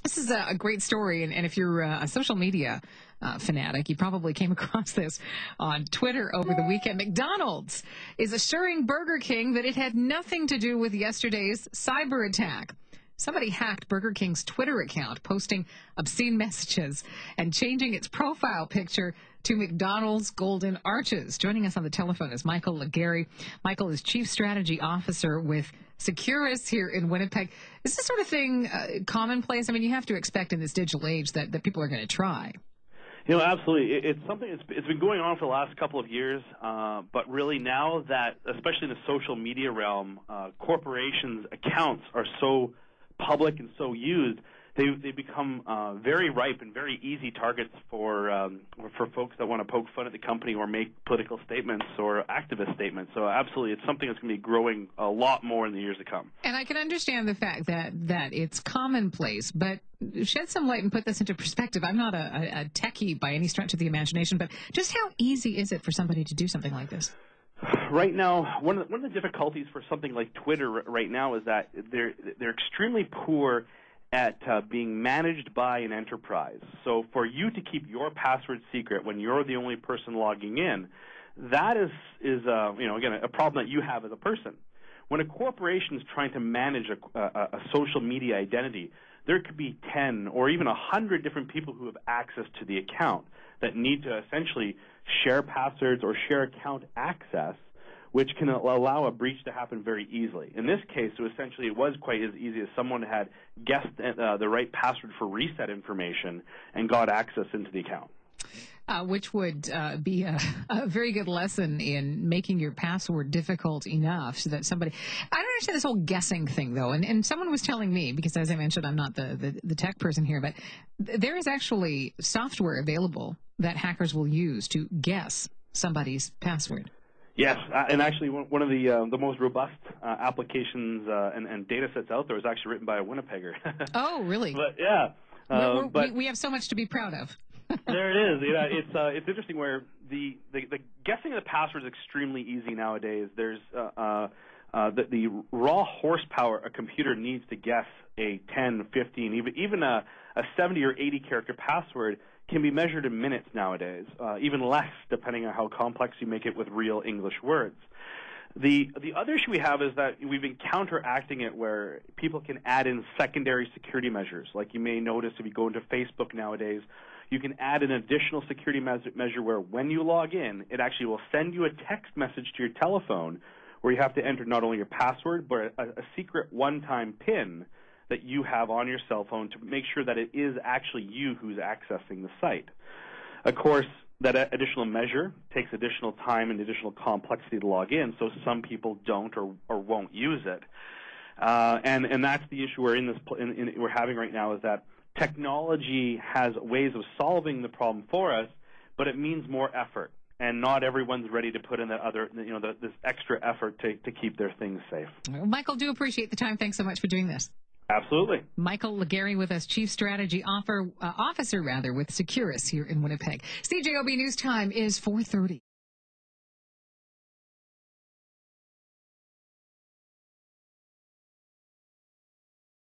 This is a great story, and if you're a social media fanatic, you probably came across this on Twitter over the weekend. McDonald's is assuring Burger King that it had nothing to do with yesterday's cyber attack. Somebody hacked Burger King's Twitter account, posting obscene messages and changing its profile picture to McDonald's golden arches. Joining us on the telephone is Michael Legary. Michael is Chief Strategy Officer with Seccuris here in Winnipeg. Is this sort of thing commonplace? I mean, you have to expect in this digital age that people are going to try. Absolutely. It's something it's been going on for the last couple of years, but really now that, especially in the social media realm, corporations' accounts are so public and so used, they become very ripe and very easy targets for folks that want to poke fun at the company or make political statements or activist statements. So absolutely, it's something that's going to be growing a lot more in the years to come. And I can understand the fact that it's commonplace, but shed some light and put this into perspective. I'm not a techie by any stretch of the imagination, but just how easy is it for somebody to do something like this? Right now, one of the difficulties for something like Twitter right now is that they're extremely poor at being managed by an enterprise. So for you to keep your password secret when you're the only person logging in, that is again, a problem that you have as a person. When a corporation is trying to manage a social media identity, there could be 10 or even 100 different people who have access to the account that need to essentially share passwords or share account access, which can allow a breach to happen very easily. In this case, essentially it was quite as easy as someone had guessed the right password for reset information and got access into the account. Which would be a very good lesson in making your password difficult enough so that somebody... I don't understand this whole guessing thing, though. And someone was telling me, because as I mentioned, I'm not the tech person here, but there is actually software available that hackers will use to guess somebody's password. Yes, and actually one of the most robust applications and data sets out there is actually written by a Winnipegger. Oh, really? But yeah. We have so much to be proud of. There it is. It's interesting where the guessing of the password is extremely easy nowadays. There's the raw horsepower a computer needs to guess a 10, 15, even a 70 or 80 character password can be measured in minutes nowadays, even less depending on how complex you make it with real English words. The other issue we have is that we've been counteracting it where people can add in secondary security measures. Like you may notice if you go into Facebook nowadays, you can add an additional security measure where when you log in, it actually will send you a text message to your telephone where you have to enter not only your password but a secret one-time PIN that you have on your cell phone to make sure that it is actually you who's accessing the site. Of course, that additional measure takes additional time and additional complexity to log in, so some people don't or won't use it. And that's the issue we're having right now, is that technology has ways of solving the problem for us, but it means more effort, and not everyone's ready to put in this extra effort to keep their things safe. Well, Michael, do appreciate the time. Thanks so much for doing this. Absolutely. Michael Legary with us, Chief Strategy Officer with Seccuris here in Winnipeg. CJOB News Time is 4:30.